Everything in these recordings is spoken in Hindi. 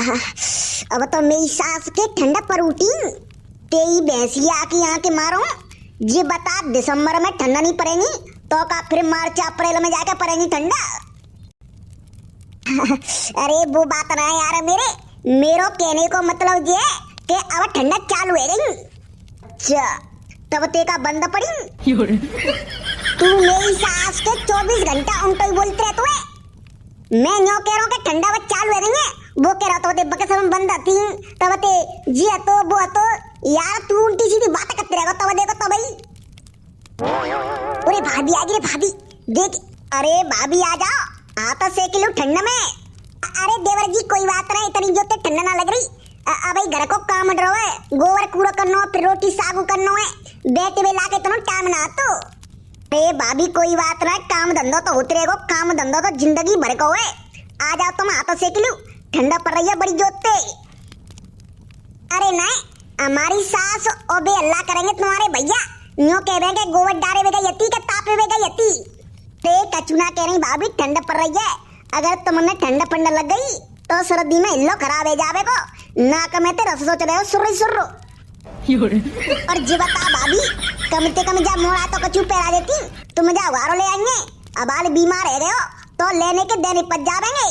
अब तो मेरी सास के ठंडा पर उठी तेरी भैंसिया की आंखें मारो। ये बता दिसंबर में ठंडा नहीं पड़ेगी तो का फिर मार्च अप्रैल में जाकर पड़ेगी ठंडा। अरे वो बात ना यार मेरो कहने को मतलब ये कि अब ठंडा चालू है गई। अच्छा तब ते का बंद पड़ी। तू मेरी सास के 24 घंटा उल्टा ही बोलते रहते हुए। मैं न्यों कह रहा हूँ कि ठंडा वक्त चालू है गई। वो कह रहा तो ते बके सब बंद आती तब ते जी तो वो तो यार तू उल्टी सीधी बात करते रहेगा तब देखो तो भाई। अरे भाभी आ गई रे भाभी देख। अरे भाभी आ जाओ आता से किलो ठंडा में। अरे देवर जी कोई बात नहीं इतनी जो ते ठंडा ना लग रही। अब घर को काम डरो है गोबर कूड़ा करना फिर रोटी सागू करना है बेटे में लाके तो टाइम ना तो। अरे भाभी कोई बात ना काम धंधा तो होते रहेगा काम धंधा तो जिंदगी भर का है। आ जाओ तुम आता से किलो ठंडा पड़ रही है बड़ी जोते। अरे नहीं हमारी सास और बे अल्लाह करेंगे तुम्हारे भैया न्यों कह रहे हैं गोबर डारे बेगा यती का तापे बेगा यती। ते कचुना कह रही भाभी ठंडा पड़ रही है अगर तुमने ठंडा पंडा लग गई तो सर्दी में इल्लो खराब है जावे को नाक में ते रस सोच रहे हो सुर्री सुर्रो। और जी बता भाभी कम से कम जा मोड़ा तो कचू पहरा देती तुम जा वारो ले आएंगे। अब आल बीमार है रहे हो तो लेने के देने पच जावेंगे।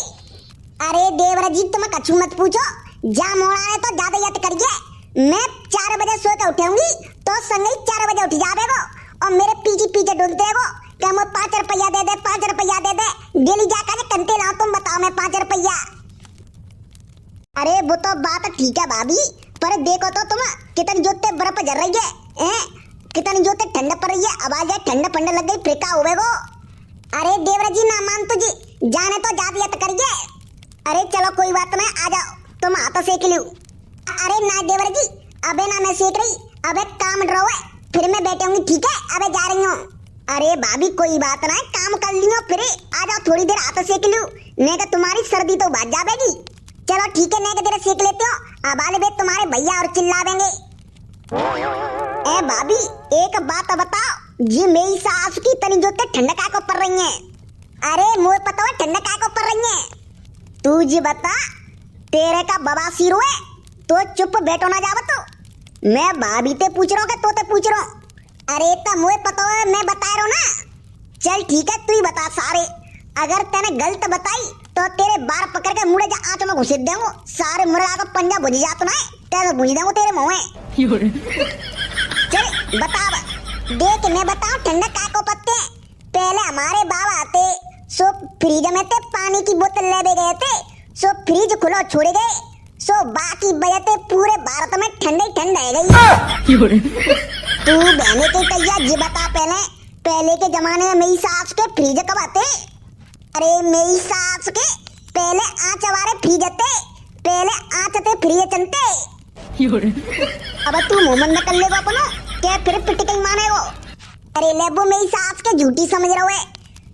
अरे देवर जी तुम कचू मत पूछो जा मोड़ा है तो ज्यादा याद करिए। मैं 4 बजे सो के उठाऊंगी तो संगे 4 बजे उठ जावेगो और मेरे पीछे पीछे ढूंढते हो कि मैं 5 रुपया दे दे 5 रुपया दे दे डेली जाकर कंटे लाओ तुम बताओ मैं 5 रुपया। अरे वो तो बात ठीक है भाभी पर देखो तो तुम कितनी जोते बर्फ जल रही है कितनी जोते ठंडा पड़ रही है। अब आ जाए ठंडा पंडा लग गई फिर क्या होवेगो। अरे देवर जी ना मान तुझे जाने तो जाती तो करिए। अरे चलो कोई बात नहीं आ जाओ तुम हाथ सेक लो। अरे ना देवर जी अबे ना मैं सेक रही अबे काम ड्रो है फिर मैं बैठूंगी ठीक है अबे जा रही हूँ। अरे भाभी कोई बात ना काम कर लियो फिर आ जाओ थोड़ी देर हाथ सेक लो नहीं तो तुम्हारी सर्दी तो भाग जाएगी। चलो ठीक है नहीं तो तेरे सेक लेते हो अब आले बे तुम्हारे भैया और चिल्लावेंगे। ए भाभी एक बात बताओ जी मेरी सास की तनी जोते ठंडा का को पड़ रही है। अरे मुझे पता है ठंडा का को पड़ रही है तू जी बता तेरे का बवासीर है तो चुप बैठो ना जाव तो मैं भाभी ते पूछ रहा हूँ तो ते पूछ रहा हूँ। अरे तो मुझे पता है मैं बता रहा हूँ ना। चल ठीक है तू ही बता सारे अगर तेने गलत बताई तो तेरे बार पकड़ के मुड़े जा आंच में घुस देंगे सारे मुर्गा का पंजा बुझ जाता ना तेरे बुझ देंगे तेरे मुंह में। चल बता देख मैं बताऊं ठंडा का को पत्ते पहले हमारे बाबा आते सो फ्रिज में ते पानी की बोतल ले गए थे सो फ्रिज खुला छोड़ गए सो बाकी बजते पूरे भारत में ठंडा ही ठंडा है गई। तू बहने के तैयार जी बता पहले के जमाने में मेरी सास के फ्रिज कब आते। अरे मेरी सास के पहले आंच वाले फ्रिज थे पहले आंच थे फ्रिज चलते। अब तू मुंह में कर लेगा अपनो क्या फिर पिटके मानेगो। अरे लेबो मेरी सास के झूठी समझ रहे है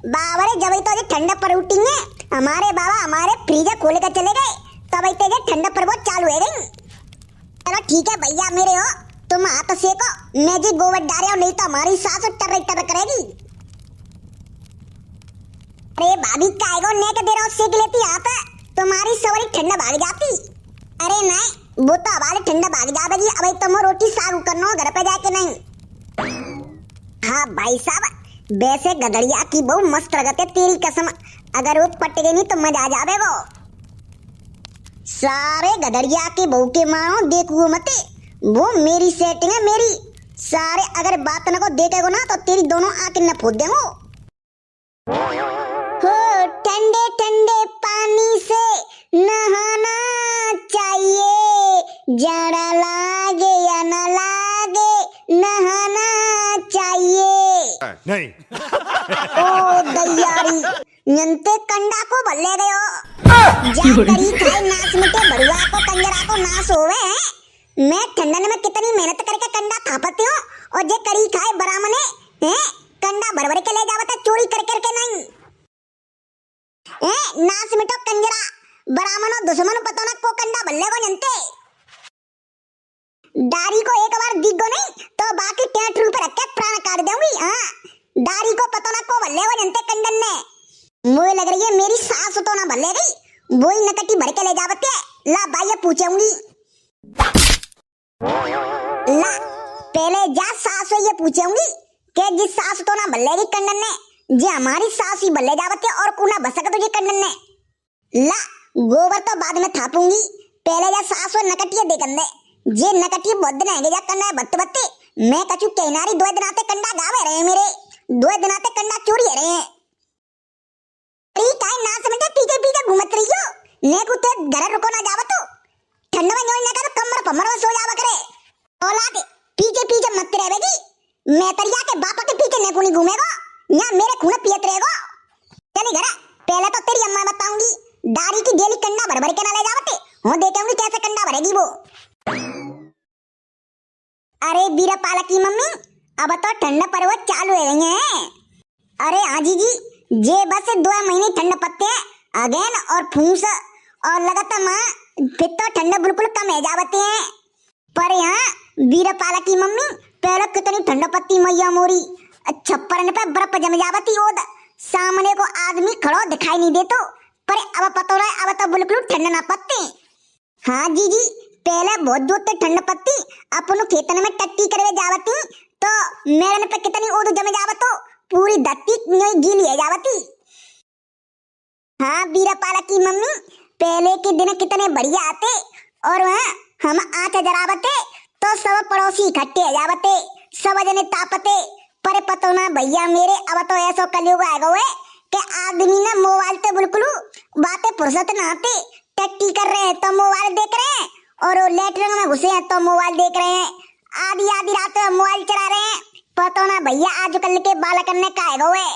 बाबा रे जब तो ठंडा पर उठेंगे हमारे बाबा हमारे फ्रिज खोल कर चले गए तब इतने ठंडा पर बहुत चालू है गई। चलो ठीक है भैया मेरे हो तुम हाथ सेको मैं जी गोबर डारे नहीं तो हमारी सास टर करेगी। अरे भाभी काएगो ने के देरो सेक लेती हाथ तुम्हारी सवारी ठंडा भाग जाती। अरे नहीं वो तो हमारे ठंडा भाग जाएगी अब तुम रोटी साग करना घर पे जाके नहीं। हाँ भाई साहब वैसे गदड़िया की बहु मस्त लगते तेरी कसम अगर वो पट गई नहीं तो मजा आ जाएगा। सारे गदड़िया के बहू के मानो देखो मत वो मेरी सेटिंग है मेरी सारे अगर बात न को देखेगो ना तो तेरी दोनों आंखें न फूट देंगो। हो ठंडे ठंडे पानी से नहाना चाहिए जाड़ा लागे या न लागे नहाना चाहिए नहीं। ओ दयारी नंते कंडा को भले गयो जा करी खाए नाच मिटे भरुआ को कंजरा को नाश होवे है। मैं ठंडन में कितनी मेहनत करके कंडा थापती हूँ और जे करी खाए बरामने हैं कंडा भर भर के ले जावता चोरी कर करके नहीं नाच मिटो कंजरा बरामनो दुश्मन पतो ना को कंडा भल्ले को जनते दारी को एक बार दिखो नहीं तो बाकी टेंट रूप रख के प्राण काट दूंगी। हाँ दारी को पतो ना को भल्ले को जनते कंडन ने मुझे लग रही है मेरी सास तो ना भल्ले गई वही नकटी भर के ले जावते ला भाई पूछूंगी। ला पहले जा सास ये पूछूंगी कि जिस सास तो ना बल्लेगी कंडन ने, जे हमारी सास ही बल्ले जावते और कुना बसक तुझे कंडन ने। ला गोबर तो बाद में थापूंगी, पहले जा सास और नकटिया देखन दे, जे नकटिया बहुत दिन आएंगे जा करना बत्त बत्ते। मैं कछु कहनारी 2 दिन आते कंडा गावे रहे मेरे, 2 दिन आते कंडा चोरी रहे हैं। काई ना समझे पीछे पीछे घूमत रही हो, ने कुते घर रुको ना जावत हो, ठंड में जोई ना कर कमर पमर में सो जावा करे। औलाद पीछे पीछे मत रहेगी, मैं तरिया के बापा के पीछे ने कोनी घूमेगा, या मेरे खून पियत रहेगा। चली घर पहले तो तेरी अम्मा बताऊंगी, दारी की डेली कंडा भर भर के ना ले जावते, हो देखेंगी कैसे कंडा भरेगी वो। अरे बीरा पाला की मम्मी अब तो ठंड पर्वत चालू हो गई है। अरे हाजी जी जे बस 2 महीने ठंड पत्ते हैं अगेन और फूस और लगातार माँ फिर तो ठंड बिल्कुल कम है जावते हैं। पर यहाँ बीरा पाला की मम्मी पहले कितनी ठंड पत्ती मैया मोरी, छप्पर पे बर्फ जम जावती ओद, सामने को आदमी खड़ो दिखाई नहीं देतो, पर अब पता रहा अब तो बिल्कुल ठंड ना पत्ते। हाँ जी जी पहले बहुत दूर तक ठंड पत्ती, अपन खेतन में टट्टी करवे जावती तो मेरन पे कितनी ओद जम जावतो, पूरी धरती गीली है जावती। हाँ बीरा पाला की मम्मी पहले के दिन कितने बढ़िया आते, और वहाँ हम आँच जरावते तो सब पड़ोसी इकट्ठे हो जावते, सब जने तापते। पर पतो ना भैया मेरे अब तो ऐसा कलयुग आ गए कि आदमी ना मोबाइल तो बिल्कुल बातें फुर्सत ना आते, टट्टी कर रहे हैं तो मोबाइल देख रहे हैं, और लेटरिन में घुसे हैं तो मोबाइल देख रहे हैं, आधी आधी रात में मोबाइल चला रहे हैं। पता ना भैया आजकल के बालक ने का है।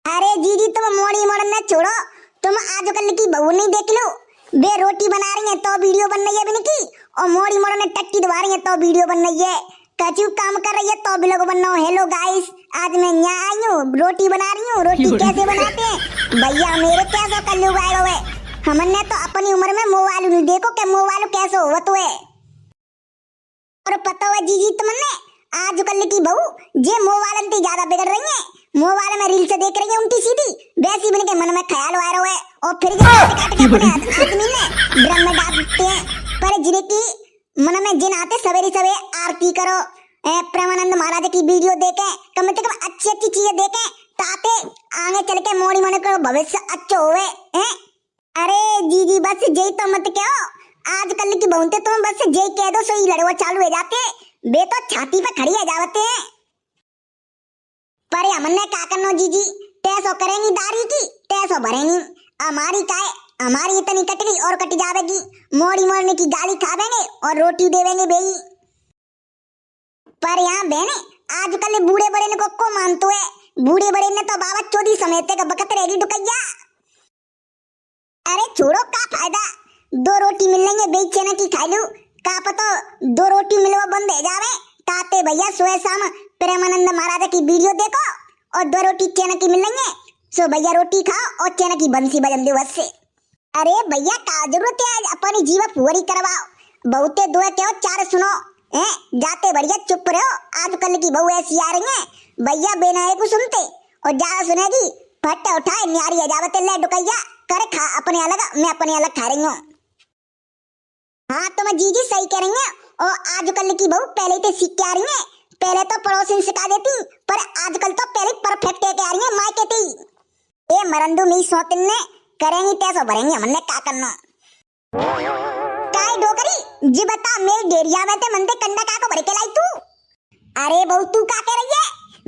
अरे जीजी तुम मोड़ी मोड़ना छोड़ो, तुम आजकल की बहू नहीं देख लो, बे रोटी बना रही है तो वीडियो बन रही है बिन की, और मोड़ी मोड़ने टट्टी दबा रही है तो वीडियो बन रही है, कचू काम कर रही है तो भी लोग बन रहा हूँ। हेलो गाइस आज मैं यहाँ आई हूँ, रोटी बना रही हूँ, रोटी कैसे बनाते हैं भैया मेरे कैसा कल्लू गायब है। हमने तो अपनी उम्र में मोबाइल नहीं देखो के मोबाइल कैसे हुआ तो है। और पता हुआ जीजी तुमने आजकल की बहू जे मोबाइल से ज्यादा बिगड़ रही है, मोबाइल में रील से देख रही है उल्टी सीधी, वैसी बन के मन में ख्याल आ रहा है, और फिर ये काट के अपने आदमी ने ड्रम में डाल देते हैं। पर जिन्हें की मन में जिन आते सवेरे सवेरे आरती करो, प्रेमानंद महाराज की वीडियो देखे, कम से कम अच्छी अच्छी चीजें देखे ताते आगे चल के मोड़ी मन को भविष्य अच्छा होवे हैं। अरे जीजी बस जय तो मत कहो, आजकल की बहुते तुम बस जय कह दो सो ही लड़वा चालू हो जाते, बे तो छाती पे खड़ी हो जाते हैं। पर हमने क्या करना जीजी, तैसो करेंगी दारी की तैसो भरेंगी, हमारी काय हमारी इतनी कट गई और कट जावेगी, मोड़ी मोड़ने की गाली खावेंगे और रोटी देवेंगे बेई। पर यहाँ बहने आजकल बूढ़े बड़े ने को मानतो है, बूढ़े बड़े ने तो बाबा चोदी समेटे का बकत रहेगी डुकैया। अरे छोड़ो का फायदा, 2 रोटी मिल लेंगे बेच चना की खा लू, का पता 2 रोटी मिलवा बंद हो जावे ताते भैया सुबह शाम प्रेमानंद महाराज की वीडियो देखो और 2 रोटी चना की मिल लेंगे, सो भैया रोटी खाओ और चना की बंसी बजम दो बस से। अरे भैया का जरूरत है अपनी जीवा फुहरी करवाओ, बहुते 2 कहो 4 सुनो हैं, जाते बढ़िया चुप रहो, आजकल की बहू ऐसी आ रही है भैया बिना को सुनते और ज्यादा सुनेगी फट उठाए न्यारी जावते ले डुकैया करे खा अपने अलग मैं अपने अलग खा रही हूँ। हाँ तुम जीजी सही कह रही है, और आजकल की बहू पहले तो सीख के आ रही है, पहले तो पड़ोसी सिखा देती, पर आजकल तो पहले परफेक्ट है आ रही है माँ कहती ए मरंदू मी सोतिन ने करेंगी तैसो भरेंगी, हमने क्या करना। काय डोकरी जी बता मेरी डेरिया में ते मंदे कंडा का को भर के लाई तू। अरे बहू तू क्या कह रही है,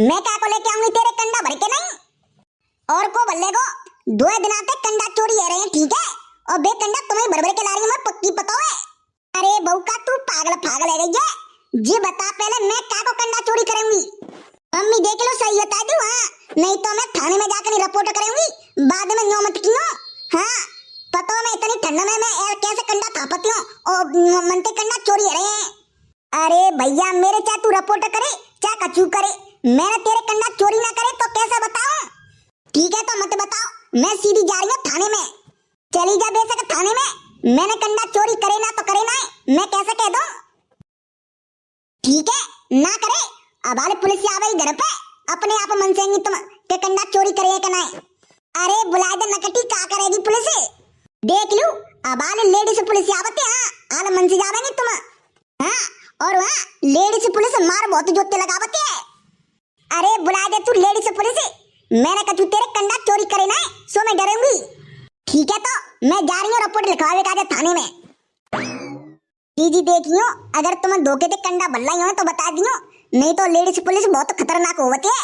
मैं क्या को लेके आऊंगी तेरे कंडा भर के नहीं, और को बल्ले को 2 दिन आते कंडा चोरी है रहे ठीक है, और बे कंडा तुम्हें भर भर के ला रही है पक्की पता है। अरे बहू का तू पागल पागल है गई है, जी बता पहले मैं क्या को कंडा चोरी करूंगी, मम्मी देख लो सही बता दू, हाँ नहीं तो मैं थाने में जाकर रिपोर्ट करूंगी, बाद में नो मत कियो। हाँ पता मैं इतनी ठंड में मैं कैसे कंडा थापती हूँ और मनते कंडा चोरी है रहे हैं। अरे भैया मेरे चाहे तू रिपोर्ट करे चाहे कचू करे, मैंने तेरे कंडा चोरी ना करे तो कैसे बताऊं। ठीक है तो मत बताओ, मैं सीधी जा रही हूँ थाने में, चली जा बेशक थाने में, मैंने कंडा चोरी करे ना तो करे ना, मैं कैसे कह दूं। ठीक है ना करे अब वाले पुलिस आ गई घर पे, अपने आप मनसेंगी तुम के कंडा चोरी करे कि नहीं। अरे बुला दे नकटी क्या करेगी पुलिस। देख लू अब आले लेडीज पुलिस आवते हाँ आल मन से जावेंगे तुम हाँ और वहाँ लेडीज पुलिस मार बहुत जोते लगावते है। अरे बुला दे तू लेडीज पुलिस मैंने कहा तू तेरे कंडा चोरी करे ना सो मैं डरूंगी। ठीक है तो मैं जा रही हूँ रिपोर्ट लिखवावे का थाने में। जी देखियो अगर तुम धोखे से कंडा बल्ला हो तो बता दियो नहीं तो लेडीज पुलिस बहुत खतरनाक होती है।